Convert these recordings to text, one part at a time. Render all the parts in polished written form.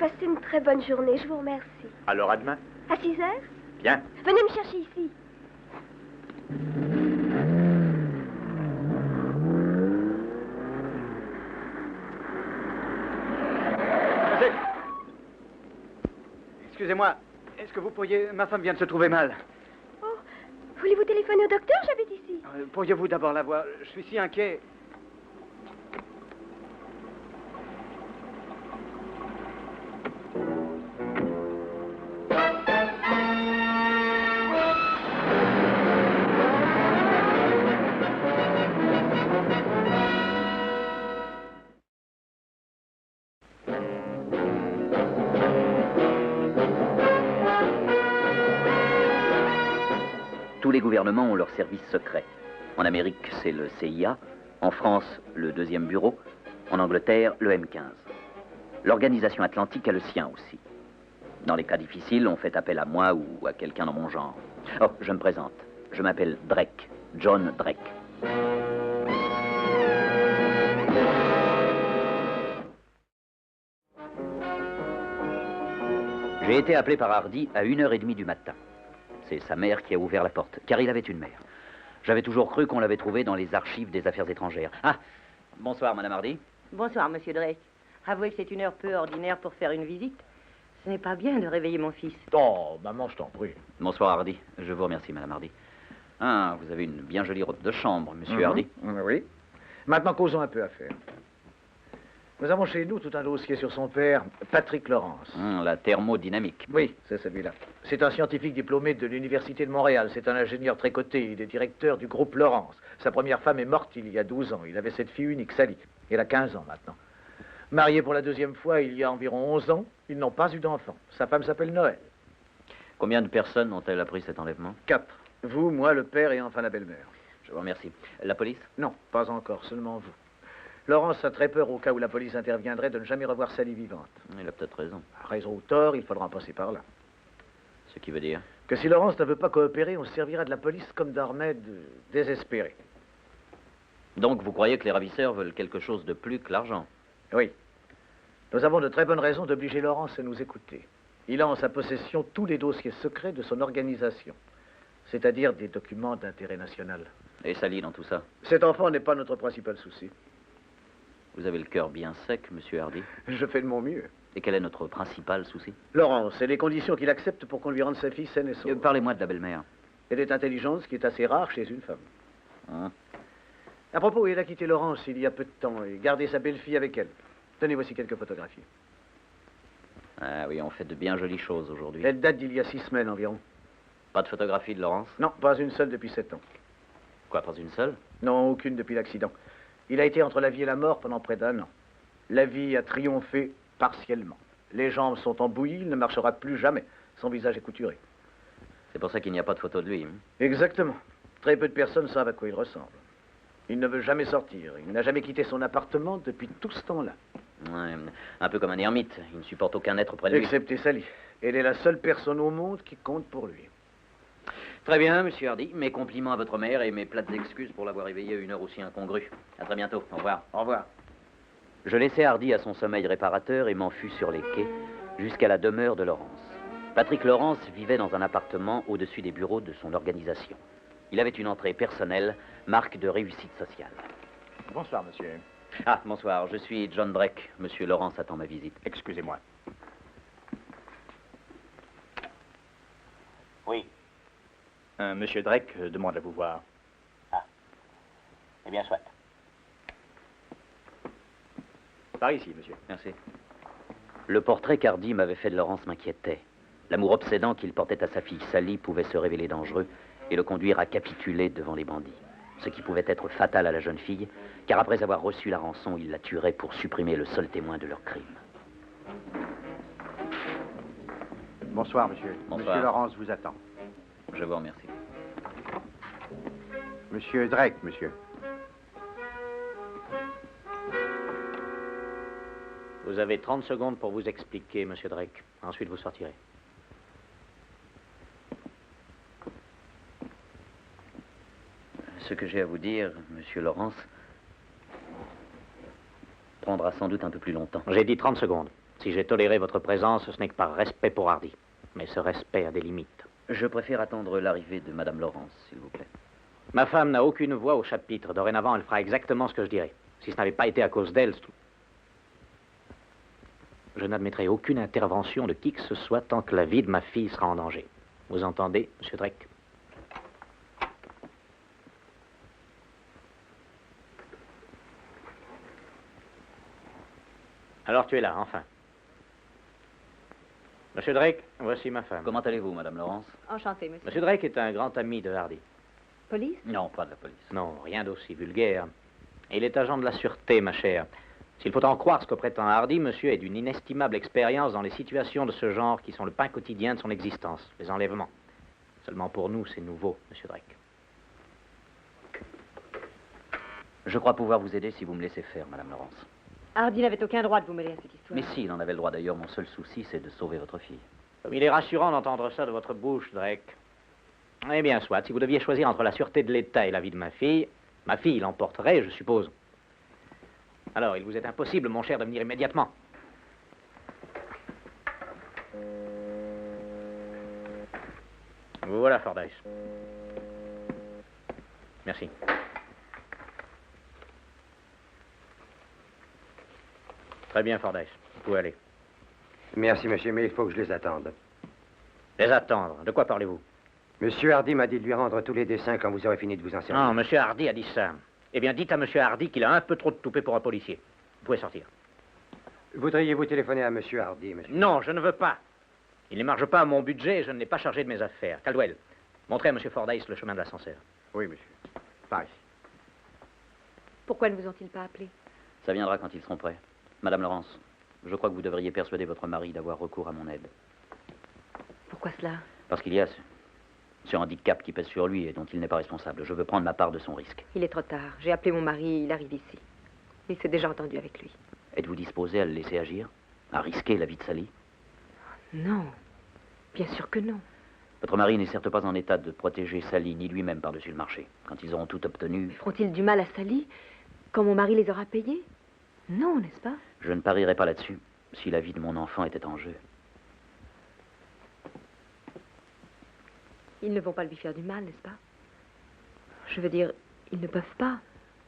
passé une très bonne journée, je vous remercie. Alors à demain. À 6 heures? Bien. Venez me chercher ici. Excusez-moi, est-ce que vous pourriez... Ma femme vient de se trouver mal. Oh, voulez-vous téléphoner au docteur? J'habite ici. Pourriez-vous d'abord la voir? Je suis si inquiet. Tous les gouvernements ont leurs services secrets. En Amérique, c'est le CIA. En France, le 2e bureau. En Angleterre, le M15. L'organisation atlantique a le sien aussi. Dans les cas difficiles, on fait appel à moi ou à quelqu'un dans mon genre. Oh, je me présente. Je m'appelle Drake. John Drake. J'ai été appelé par Hardy à 1h30 du matin. C'est sa mère qui a ouvert la porte, car il avait une mère. J'avais toujours cru qu'on l'avait trouvé dans les archives des affaires étrangères. Ah, bonsoir, Madame Hardy. Bonsoir, Monsieur Drake. Avouez que c'est une heure peu ordinaire pour faire une visite. Ce n'est pas bien de réveiller mon fils. Oh, maman, je t'en prie. Bonsoir, Hardy. Je vous remercie, Madame Hardy. Ah, vous avez une bien jolie robe de chambre, Monsieur Hardy. Oui. Maintenant, causons un peu affaire. Nous avons chez nous tout un dossier sur son père, Patrick Lawrence. La thermodynamique. Oui, c'est celui-là. C'est un scientifique diplômé de l'Université de Montréal. C'est un ingénieur très coté. Il est directeur du groupe Lawrence. Sa première femme est morte il y a 12 ans. Il avait cette fille unique, Sally. Elle a 15 ans maintenant. Marié pour la 2e fois il y a environ 11 ans. Ils n'ont pas eu d'enfant. Sa femme s'appelle Noël. Combien de personnes ont-elles appris cet enlèvement? 4. Vous, moi, le père et enfin la belle-mère. Je vous remercie. La police? Non, pas encore, seulement vous. Laurence a très peur au cas où la police interviendrait de ne jamais revoir Sally vivante. Il a peut-être raison. Raison ou tort, il faudra en passer par là. Ce qui veut dire? Que si Laurence ne veut pas coopérer, on se servira de la police comme d'un remède désespéré. Donc vous croyez que les ravisseurs veulent quelque chose de plus que l'argent? Oui. Nous avons de très bonnes raisons d'obliger Laurence à nous écouter. Il a en sa possession tous les dossiers secrets de son organisation, c'est-à-dire des documents d'intérêt national. Et Sally dans tout ça? Cet enfant n'est pas notre principal souci. Vous avez le cœur bien sec, Monsieur Hardy. Je fais de mon mieux. Et quel est notre principal souci? Laurence, et les conditions qu'il accepte pour qu'on lui rende sa fille saine et sauve. Parlez-moi de la belle-mère. Elle est intelligente, ce qui est assez rare chez une femme. Hein? À propos, elle a quitté Laurence il y a peu de temps et gardé sa belle-fille avec elle. Tenez, voici quelques photographies. Ah oui, on fait de bien jolies choses aujourd'hui. Elle date d'il y a 6 semaines environ. Pas de photographie de Laurence? Non, pas une seule depuis 7 ans. Quoi, pas une seule? Non, aucune depuis l'accident. Il a été entre la vie et la mort pendant près d'1 an. La vie a triomphé partiellement. Les jambes sont en bouillie, il ne marchera plus jamais. Son visage est couturé. C'est pour ça qu'il n'y a pas de photo de lui. Exactement. Très peu de personnes savent à quoi il ressemble. Il ne veut jamais sortir. Il n'a jamais quitté son appartement depuis tout ce temps-là. Ouais, un peu comme un ermite. Il ne supporte aucun être près de lui. Excepté Sally. Elle est la seule personne au monde qui compte pour lui. Très bien, Monsieur Hardy. Mes compliments à votre mère et mes plates excuses pour l'avoir éveillé à une heure aussi incongrue. À très bientôt. Au revoir. Au revoir. Je laissai Hardy à son sommeil réparateur et m'en fus sur les quais jusqu'à la demeure de Lawrence. Patrick Lawrence vivait dans un appartement au-dessus des bureaux de son organisation. Il avait une entrée personnelle, marque de réussite sociale. Bonsoir, monsieur. Ah, bonsoir. Je suis John Drake. Monsieur Lawrence attend ma visite. Excusez-moi. Oui. Monsieur Drake demande à vous voir. Ah. Eh bien, soit. Par ici, monsieur. Merci. Le portrait qu'Hardy m'avait fait de Lawrence m'inquiétait. L'amour obsédant qu'il portait à sa fille Sally pouvait se révéler dangereux et le conduire à capituler devant les bandits. Ce qui pouvait être fatal à la jeune fille, car après avoir reçu la rançon, il la tuerait pour supprimer le seul témoin de leur crime. Bonsoir, monsieur. Bonsoir. Monsieur Lawrence vous attend. Je vous remercie. Monsieur Drake, monsieur. Vous avez 30 secondes pour vous expliquer, Monsieur Drake. Ensuite, vous sortirez. Ce que j'ai à vous dire, Monsieur Lawrence, prendra sans doute un peu plus longtemps. J'ai dit 30 secondes. Si j'ai toléré votre présence, ce n'est que par respect pour Hardy. Mais ce respect a des limites. Je préfère attendre l'arrivée de Madame Laurence, s'il vous plaît. Ma femme n'a aucune voix au chapitre. Dorénavant, elle fera exactement ce que je dirai. Si ce n'avait pas été à cause d'elle, je n'admettrai aucune intervention de qui que ce soit tant que la vie de ma fille sera en danger. Vous entendez, Monsieur Drake? Alors tu es là, enfin. Monsieur Drake, voici ma femme. Comment allez-vous, Madame Laurence? Enchanté, monsieur. Monsieur Drake est un grand ami de Hardy. Police? Non, pas de la police. Non, rien d'aussi vulgaire. Et il est agent de la sûreté, ma chère. S'il faut en croire ce que prétend Hardy, monsieur est d'une inestimable expérience dans les situations de ce genre qui sont le pain quotidien de son existence, les enlèvements. Seulement pour nous, c'est nouveau, monsieur Drake. Je crois pouvoir vous aider si vous me laissez faire, Madame Laurence. Hardy n'avait aucun droit de vous mêler à cette histoire. Mais si, il en avait le droit d'ailleurs. Mon seul souci, c'est de sauver votre fille. Comme il est rassurant d'entendre ça de votre bouche, Drake. Eh bien, soit, si vous deviez choisir entre la sûreté de l'État et la vie de ma fille l'emporterait, je suppose. Alors, il vous est impossible, mon cher, de venir immédiatement. Vous voilà, Fordyce. Merci. Très bien, Fordyce. Vous pouvez aller. Merci, monsieur, mais il faut que je les attende. Les attendre. De quoi parlez-vous? Monsieur Hardy m'a dit de lui rendre tous les dessins quand vous aurez fini de vous en servir. Non, monsieur Hardy a dit ça. Eh bien, dites à monsieur Hardy qu'il a un peu trop de toupet pour un policier. Vous pouvez sortir. Voudriez-vous téléphoner à monsieur Hardy, monsieur? Non, je ne veux pas. Il ne marche pas à mon budget et je ne l'ai pas chargé de mes affaires. Caldwell, montrez à monsieur Fordyce le chemin de l'ascenseur. Oui, monsieur. Par ici. Pourquoi ne vous ont-ils pas appelé? Ça viendra quand ils seront prêts. Madame Laurence, je crois que vous devriez persuader votre mari d'avoir recours à mon aide. Pourquoi cela? Parce qu'il y a ce handicap qui pèse sur lui et dont il n'est pas responsable. Je veux prendre ma part de son risque. Il est trop tard. J'ai appelé mon mari, il arrive ici. Il s'est déjà entendu avec lui. Êtes-vous disposé à le laisser agir? À risquer la vie de Sally? Non. Bien sûr que non. Votre mari n'est certes pas en état de protéger Sally ni lui-même par-dessus le marché. Quand ils auront tout obtenu... Feront-ils du mal à Sally quand mon mari les aura payés? Non, n'est-ce pas? Je ne parierai pas là-dessus si la vie de mon enfant était en jeu. Ils ne vont pas lui faire du mal, n'est-ce pas? Je veux dire, ils ne peuvent pas.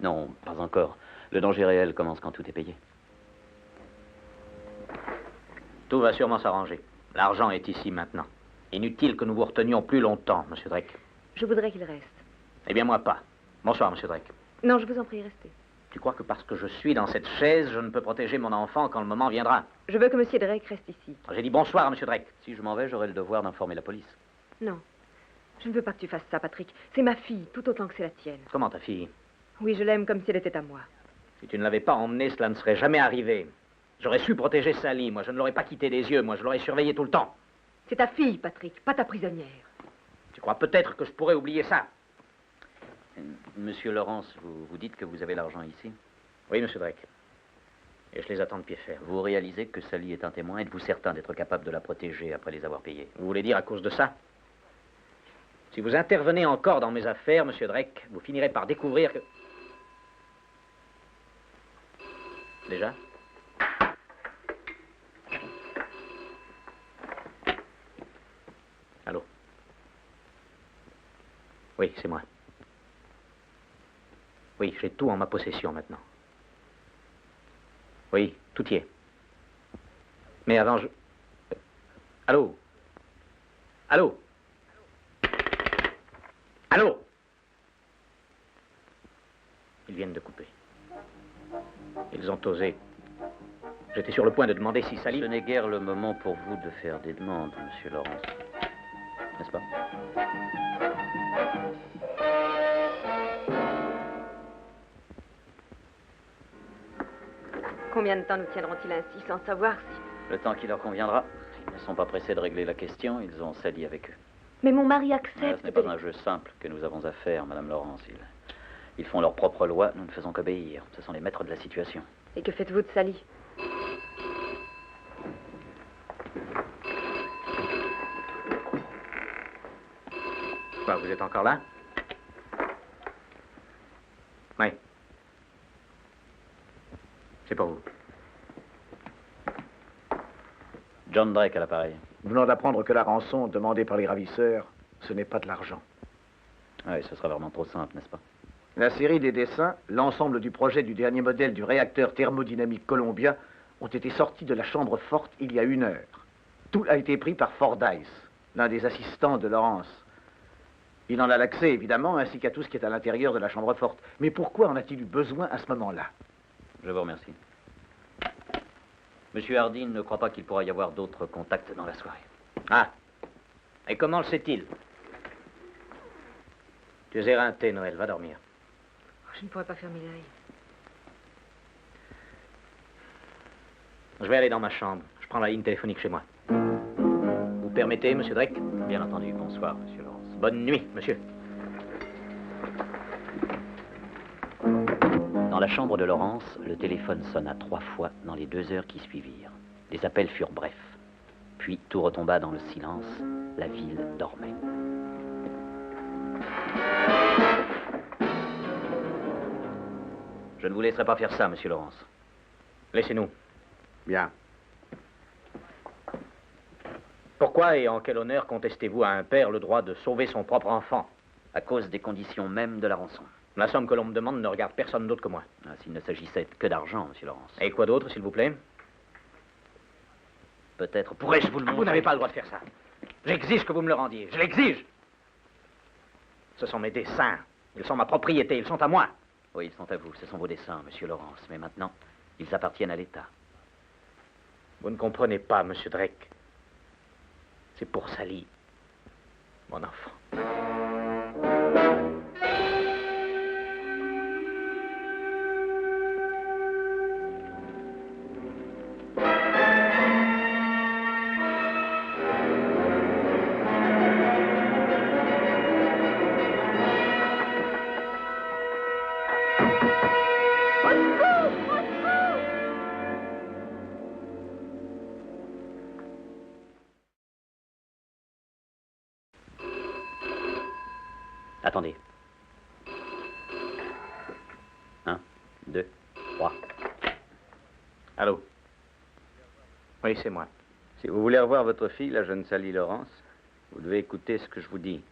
Non, pas encore. Le danger réel commence quand tout est payé. Tout va sûrement s'arranger. L'argent est ici maintenant. Inutile que nous vous retenions plus longtemps, monsieur Drake. Je voudrais qu'il reste. Eh bien, moi pas. Bonsoir, monsieur Drake. Non, je vous en prie, restez. Tu crois que parce que je suis dans cette chaise, je ne peux protéger mon enfant quand le moment viendra? Je veux que monsieur Drake reste ici. J'ai dit bonsoir, monsieur Drake. Si je m'en vais, j'aurai le devoir d'informer la police. Non. Je ne veux pas que tu fasses ça, Patrick. C'est ma fille, tout autant que c'est la tienne. Comment ta fille? Oui, je l'aime comme si elle était à moi. Si tu ne l'avais pas emmenée, cela ne serait jamais arrivé. J'aurais su protéger Sally. Moi, je ne l'aurais pas quittée des yeux. Moi, je l'aurais surveillée tout le temps. C'est ta fille, Patrick, pas ta prisonnière. Tu crois peut-être que je pourrais oublier ça? Monsieur Laurence, vous dites que vous avez l'argent ici? Oui, monsieur Drake. Et je les attends de pied ferme. Vous réalisez que Sally est un témoin? Êtes-vous certain d'être capable de la protéger après les avoir payés? Vous voulez dire à cause de ça? Si vous intervenez encore dans mes affaires, monsieur Drake, vous finirez par découvrir que... Déjà? Allô? Oui, c'est moi. Oui, j'ai tout en ma possession maintenant. Oui, tout y est. Mais avant, je... Allô? Allô? Allô? Ils viennent de couper. Ils ont osé. J'étais sur le point de demander si Sally... Ce n'est guère le moment pour vous de faire des demandes, monsieur Laurence. N'est-ce pas? Combien de temps nous tiendront-ils ainsi sans savoir si... Le temps qui leur conviendra. Ils ne sont pas pressés de régler la question. Ils ont Sally avec eux. Mais mon mari accepte... Ce n'est pas un jeu simple que nous avons à faire, Madame Laurence. Ils font leurs propres lois, nous ne faisons qu'obéir. Ce sont les maîtres de la situation. Et que faites-vous de Sally? Quoi, vous êtes encore là? Oui. C'est pour vous. John Drake à l'appareil. Venant d'apprendre que la rançon demandée par les ravisseurs, ce n'est pas de l'argent. Oui, ce sera vraiment trop simple, n'est-ce pas? La série des dessins, l'ensemble du projet du dernier modèle du réacteur thermodynamique Columbia ont été sortis de la chambre forte il y a 1 heure. Tout a été pris par Fordyce, l'un des assistants de Lawrence. Il en a l'accès, évidemment, ainsi qu'à tout ce qui est à l'intérieur de la chambre forte. Mais pourquoi en a-t-il eu besoin à ce moment-là? Je vous remercie. Monsieur Hardy ne croit pas qu'il pourra y avoir d'autres contacts dans la soirée. Ah. Et comment le sait-il? Tu es éreinté, Noël. Va dormir. Je ne pourrais pas fermer l'œil. Je vais aller dans ma chambre. Je prends la ligne téléphonique chez moi. Vous permettez, monsieur Drake? Bien entendu. Bonsoir, monsieur Lawrence. Bonne nuit, monsieur. Dans la chambre de Lawrence, le téléphone sonna 3 fois dans les 2 heures qui suivirent. Les appels furent brefs. Puis tout retomba dans le silence. La ville dormait. Je ne vous laisserai pas faire ça, monsieur Lawrence. Laissez-nous. Bien. Pourquoi et en quel honneur contestez-vous à un père le droit de sauver son propre enfant? À cause des conditions mêmes de la rançon. La somme que l'on me demande ne regarde personne d'autre que moi. Ah, s'il ne s'agissait que d'argent, monsieur Lawrence. Et quoi d'autre, s'il vous plaît? Peut-être pourrais-je vous le montrer. Vous n'avez pas le droit de faire ça. J'exige que vous me le rendiez. Je l'exige. Ce sont mes dessins. Ils sont ma propriété. Ils sont à moi. Oui, ils sont à vous. Ce sont vos dessins, monsieur Lawrence. Mais maintenant, ils appartiennent à l'État. Vous ne comprenez pas, monsieur Drake. C'est pour Sally, mon enfant. Attendez. 1, 2, 3. Allô? Oui, c'est moi. Si vous voulez revoir votre fille, la jeune Sally Lawrence, vous devez écouter ce que je vous dis.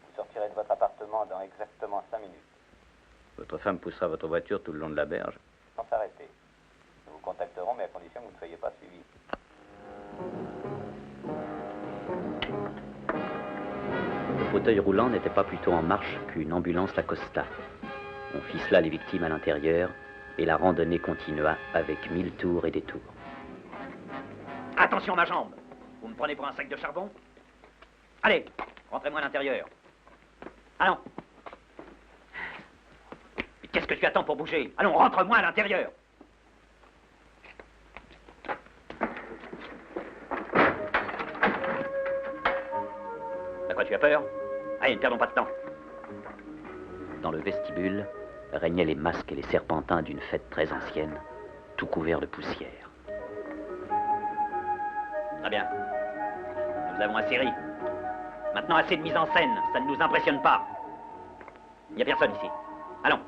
Vous sortirez de votre appartement dans exactement 5 minutes, Votre femme poussera votre voiture tout le long de la berge. sans s'arrêter. Nous vous contacterons, mais à condition que vous ne soyez pas suivi. Le fauteuil roulant n'était pas plutôt en marche qu'une ambulance l'accosta. On ficela les victimes à l'intérieur et la randonnée continua avec 1000 tours et détours. Attention, ma jambe! Vous me prenez pour un sac de charbon? Allez, rentrez-moi à l'intérieur. Allons. Mais qu'est-ce que tu attends pour bouger? Allons, rentre-moi à l'intérieur. À quoi tu as peur? Allez, ne perdons pas de temps. Dans le vestibule régnaient les masques et les serpentins d'une fête très ancienne, tout couverts de poussière. Très bien. Nous avons assez ri. Maintenant, assez de mise en scène. Ça ne nous impressionne pas. Il n'y a personne ici. Allons.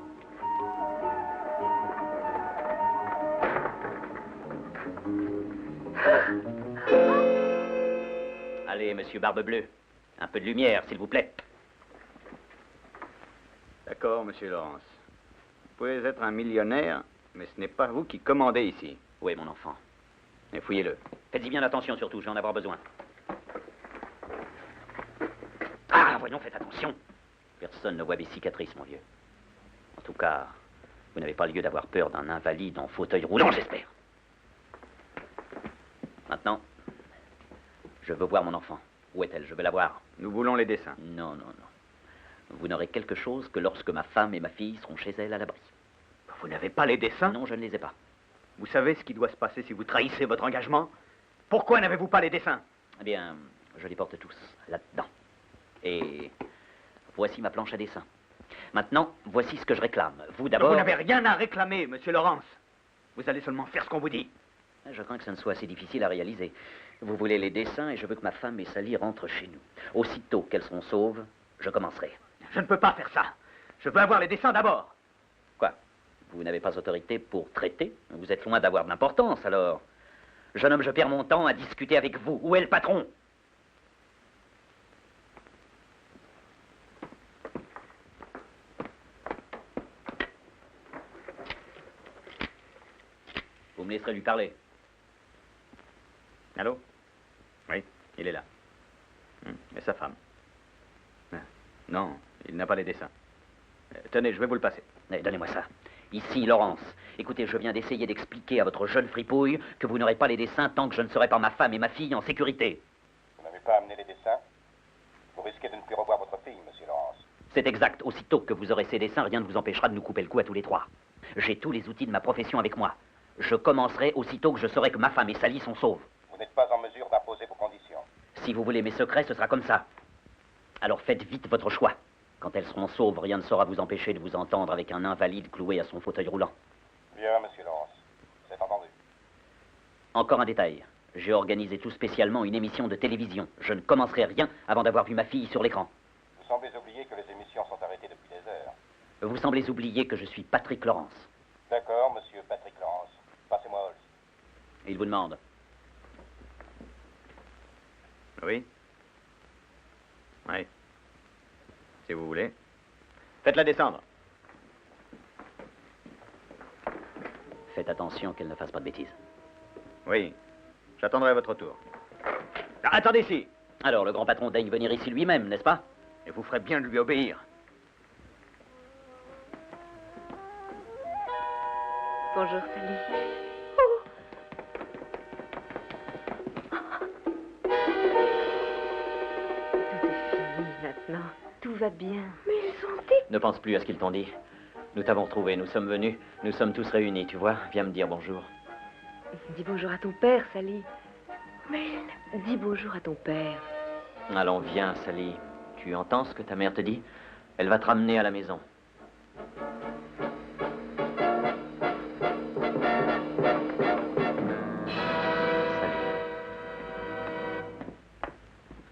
Allez, monsieur Barbe-Bleue. Un peu de lumière, s'il vous plaît. D'accord, monsieur Lawrence. Vous pouvez être un millionnaire, mais ce n'est pas vous qui commandez ici. Où est mon enfant? Mais fouillez-le. Faites-y bien attention, surtout. Je vais en avoir besoin. Ah, voyons, faites attention. Personne ne voit mes cicatrices, mon vieux. En tout cas, vous n'avez pas lieu d'avoir peur d'un invalide en fauteuil roulant, j'espère. Maintenant, je veux voir mon enfant. Où est-elle? Je veux la voir. Nous voulons les dessins. Non, non, non. Vous n'aurez quelque chose que lorsque ma femme et ma fille seront chez elles à l'abri. Vous n'avez pas les dessins? Non, je ne les ai pas. Vous savez ce qui doit se passer si vous trahissez votre engagement? Pourquoi n'avez-vous pas les dessins? Eh bien, je les porte tous là-dedans. Et voici ma planche à dessin. Maintenant, voici ce que je réclame. Vous d'abord... Vous n'avez rien à réclamer, monsieur Lawrence. Vous allez seulement faire ce qu'on vous dit. Je crains que ce ne soit assez difficile à réaliser. Vous voulez les dessins et je veux que ma femme et Sally rentrent chez nous. Aussitôt qu'elles seront sauves, je commencerai. Je ne peux pas faire ça. Je veux avoir les dessins d'abord. Quoi? Vous n'avez pas autorité pour traiter? Vous êtes loin d'avoir de l'importance, alors. Jeune homme, je perds mon temps à discuter avec vous. Où est le patron? Vous me laisserez lui parler. Allô? Oui, il est là. Et sa femme? Non, il n'a pas les dessins. Tenez, je vais vous le passer. Donnez-moi ça. Ici, Laurence. Écoutez, je viens d'essayer d'expliquer à votre jeune fripouille que vous n'aurez pas les dessins tant que je ne serai pas ma femme et ma fille en sécurité. Vous n'avez pas amené les dessins? Vous risquez de ne plus revoir votre fille, monsieur Laurence. C'est exact. Aussitôt que vous aurez ces dessins, rien ne vous empêchera de nous couper le cou à tous les trois. J'ai tous les outils de ma profession avec moi. Je commencerai aussitôt que je saurai que ma femme et Sally sont sauves. Vous n'êtes pas en mesure d'imposer vos conditions. Si vous voulez mes secrets, ce sera comme ça. Alors faites vite votre choix. Quand elles seront sauves, rien ne saura vous empêcher de vous entendre avec un invalide cloué à son fauteuil roulant. Bien, monsieur Laurence. C'est entendu. Encore un détail. J'ai organisé tout spécialement une émission de télévision. Je ne commencerai rien avant d'avoir vu ma fille sur l'écran. Vous semblez oublier que les émissions sont arrêtées depuis des heures. Vous semblez oublier que je suis Patrick Laurence. D'accord, monsieur Patrick Laurence. Passez-moi Holmes. Il vous demande. Oui? Oui. Si vous voulez. Faites-la descendre. Faites attention qu'elle ne fasse pas de bêtises. Oui. J'attendrai votre tour. Ah, attendez ici. Alors, le grand patron daigne venir ici lui-même, n'est-ce pas? Et vous ferez bien de lui obéir. Bonjour, Sally. Tout est fini maintenant. Tout va bien. Mais ils sont dégueulasses. Ne pense plus à ce qu'ils t'ont dit. Nous t'avons retrouvé, nous sommes venus, nous sommes tous réunis, tu vois. Viens me dire bonjour. Dis bonjour à ton père, Sally. Mais Dis bonjour à ton père. Allons, viens, Sally. Tu entends ce que ta mère te dit? Elle va te ramener à la maison.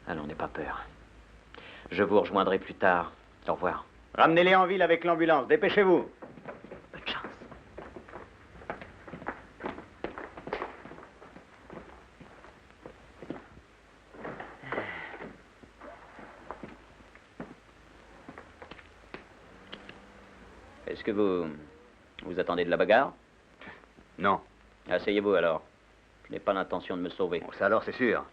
Allons, n'aie pas peur. Je vous rejoindrai plus tard. Au revoir. Ramenez-les en ville avec l'ambulance. Dépêchez-vous. Bonne chance. Est-ce que vous attendez de la bagarre? Non. Asseyez-vous alors. Je n'ai pas l'intention de me sauver. Bon, ça alors, c'est sûr.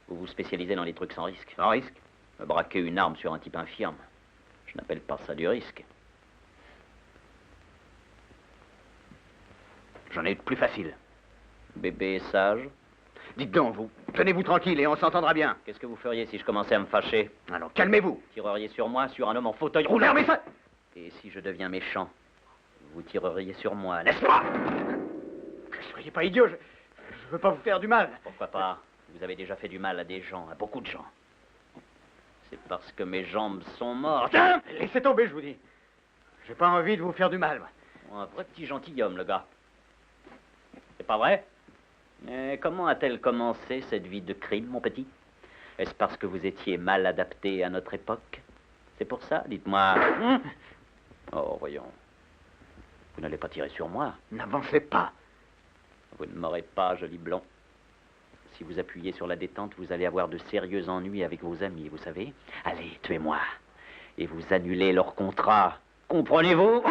Vous vous spécialisez dans les trucs sans risque. Sans risque. Me braquer une arme sur un type infirme. Je n'appelle pas ça du risque. J'en ai de plus facile. Bébé sage. Dites donc, vous. Tenez-vous tranquille et on s'entendra bien. Qu'est-ce que vous feriez si je commençais à me fâcher? Alors, calmez-vous. Tireriez sur moi, sur un homme en fauteuil roulant. Fermez ça. Et si je deviens méchant, vous tireriez sur moi, Laisse-moi. Ne soyez pas idiot. Je veux pas vous faire du mal. Pourquoi pas? Vous avez déjà fait du mal à des gens, à beaucoup de gens. C'est parce que mes jambes sont mortes. Tiens, laissez tomber, je vous dis. J'ai pas envie de vous faire du mal. Un vrai petit gentilhomme, le gars. C'est pas vrai? Mais comment a-t-elle commencé, cette vie de crime, mon petit? Est-ce parce que vous étiez mal adapté à notre époque? C'est pour ça, dites-moi. Oh, voyons. Vous n'allez pas tirer sur moi. N'avancez pas. Vous ne m'aurez pas, joli blond. Si vous appuyez sur la détente, vous allez avoir de sérieux ennuis avec vos amis, vous savez. Allez, tuez-moi. Et vous annulez leur contrat. Comprenez-vous?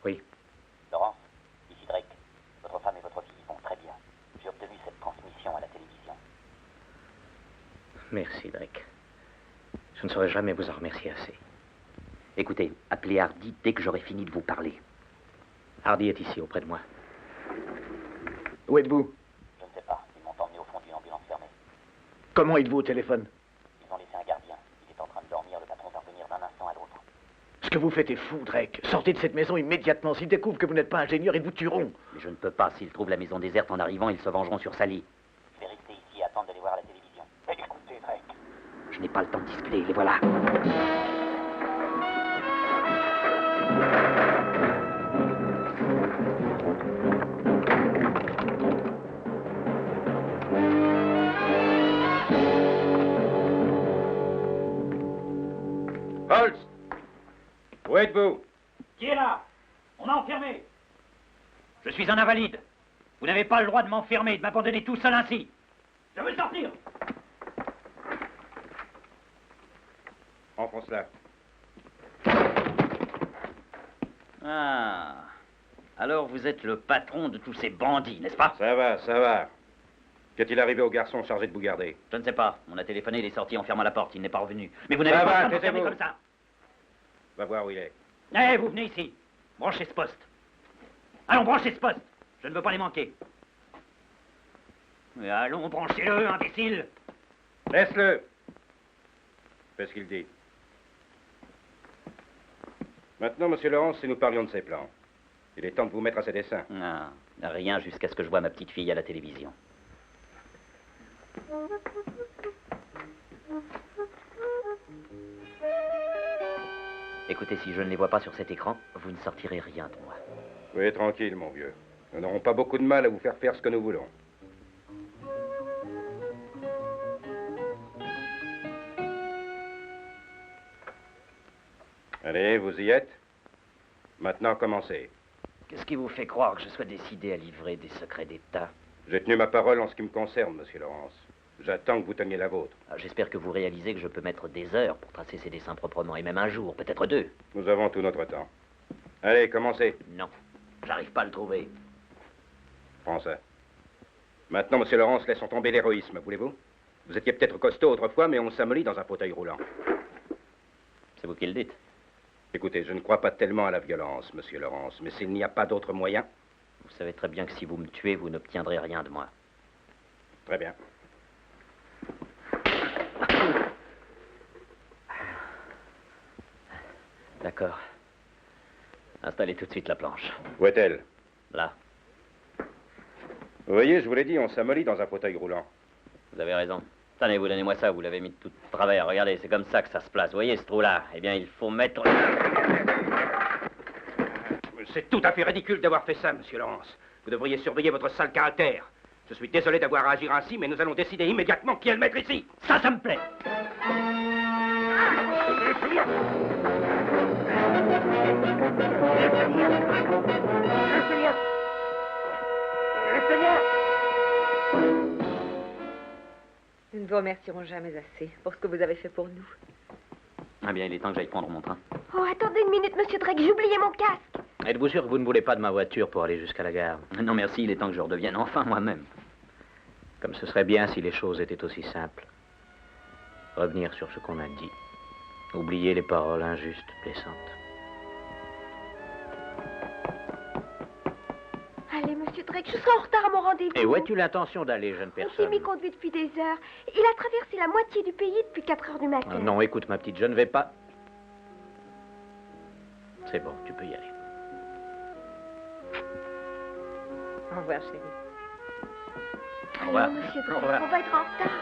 Oui. Laurence, ici Drake. Votre femme et votre fille vont très bien. J'ai obtenu cette transmission à la télévision. Merci, Drake. Je ne saurais jamais vous en remercier assez. Écoutez, appelez Hardy dès que j'aurai fini de vous parler. Hardy est ici, auprès de moi. Où êtes-vous? Je ne sais pas. Ils m'ont emmené au fond d'une ambulance fermée. Comment êtes-vous au téléphone? Ils ont laissé un gardien. Il est en train de dormir. Le patron va revenir d'un instant à l'autre. Ce que vous faites est fou, Drake. Sortez de cette maison immédiatement. S'ils découvrent que vous n'êtes pas ingénieur, ils vous tueront. Mais je ne peux pas. S'ils trouvent la maison déserte en arrivant, ils se vengeront sur Sally. Je vais rester ici et attendre d'aller voir la télévision. Écoutez, Drake. Je n'ai pas le temps de discuter. Les voilà. Holtz! Où êtes-vous? Qui est là? On m'a enfermé. Je suis un invalide. Vous n'avez pas le droit de m'enfermer, de m'abandonner tout seul ainsi. Je veux sortir. Enfonce-la. Ah. Alors vous êtes le patron de tous ces bandits, n'est-ce pas? Ça va, ça va. Qu'est-il arrivé au garçon chargé de vous garder? Je ne sais pas. On a téléphoné, il est sorti en fermant la porte. Il n'est pas revenu. Mais vous n'avez Ça pas va, le droit de m'enfermer taisez-vous. comme ça. Va voir où il est. Eh, vous venez ici. Branchez ce poste. Allons, branchez ce poste. Je ne veux pas les manquer. Mais allons, branchez-le, imbécile. Laisse-le. Fais ce qu'il dit. Maintenant, monsieur Laurence, si nous parlions de ses plans. Il est temps de vous mettre à ses dessins. Ah, rien jusqu'à ce que je vois ma petite fille à la télévision. Écoutez, si je ne les vois pas sur cet écran, vous ne sortirez rien de moi. Soyez tranquille, mon vieux. Nous n'aurons pas beaucoup de mal à vous faire faire ce que nous voulons. Allez, vous y êtes? Maintenant, commencez. Qu'est-ce qui vous fait croire que je sois décidé à livrer des secrets d'État? J'ai tenu ma parole en ce qui me concerne, monsieur Laurence. J'attends que vous teniez la vôtre. J'espère que vous réalisez que je peux mettre des heures pour tracer ces dessins proprement, et même un jour, peut-être 2. Nous avons tout notre temps. Allez, commencez. Non, j'arrive pas à le trouver. Prends ça. Maintenant, monsieur Laurence, laissons tomber l'héroïsme, voulez-vous? Vous étiez peut-être costaud autrefois, mais on s'amollit dans un fauteuil roulant. C'est vous qui le dites. Écoutez, je ne crois pas tellement à la violence, monsieur Laurence, mais s'il n'y a pas d'autre moyen... Vous savez très bien que si vous me tuez, vous n'obtiendrez rien de moi. Très bien. D'accord. Installez tout de suite la planche. Où est-elle? Là, Vous voyez, je vous l'ai dit, on s'amollit dans un fauteuil roulant. vous avez raison. Tenez, vous donnez-moi ça, vous l'avez mis tout de travers. Regardez, c'est comme ça que ça se place. Vous voyez ce trou-là? Eh bien, il faut mettre... C'est tout à fait ridicule d'avoir fait ça, monsieur Laurence. Vous devriez surveiller votre sale caractère. Je suis désolé d'avoir à agir ainsi, mais nous allons décider immédiatement qui est le maître ici. Ça me plaît. Nous ne vous remercierons jamais assez pour ce que vous avez fait pour nous. Ah bien, il est temps que j'aille prendre mon train. Oh, attendez une minute, monsieur Drake, j'ai oublié mon casque. Êtes-vous sûr que vous ne voulez pas de ma voiture pour aller jusqu'à la gare? Non, merci, il est temps que je redevienne enfin moi-même. Comme ce serait bien si les choses étaient aussi simples. Revenir sur ce qu'on a dit. Oublier les paroles injustes, blessantes. Allez, monsieur Drake, je serai en retard à mon rendez-vous. Et où as-tu l'intention d'aller, jeune On s'est personne? mis conduit depuis des heures. Il a traversé la moitié du pays depuis 4 heures du matin. Ah, non, écoute, ma petite, je ne vais pas... C'est bon, tu peux y aller. Au revoir, chérie. Allez, revoir. monsieur Au Drake, revoir. on va être en retard.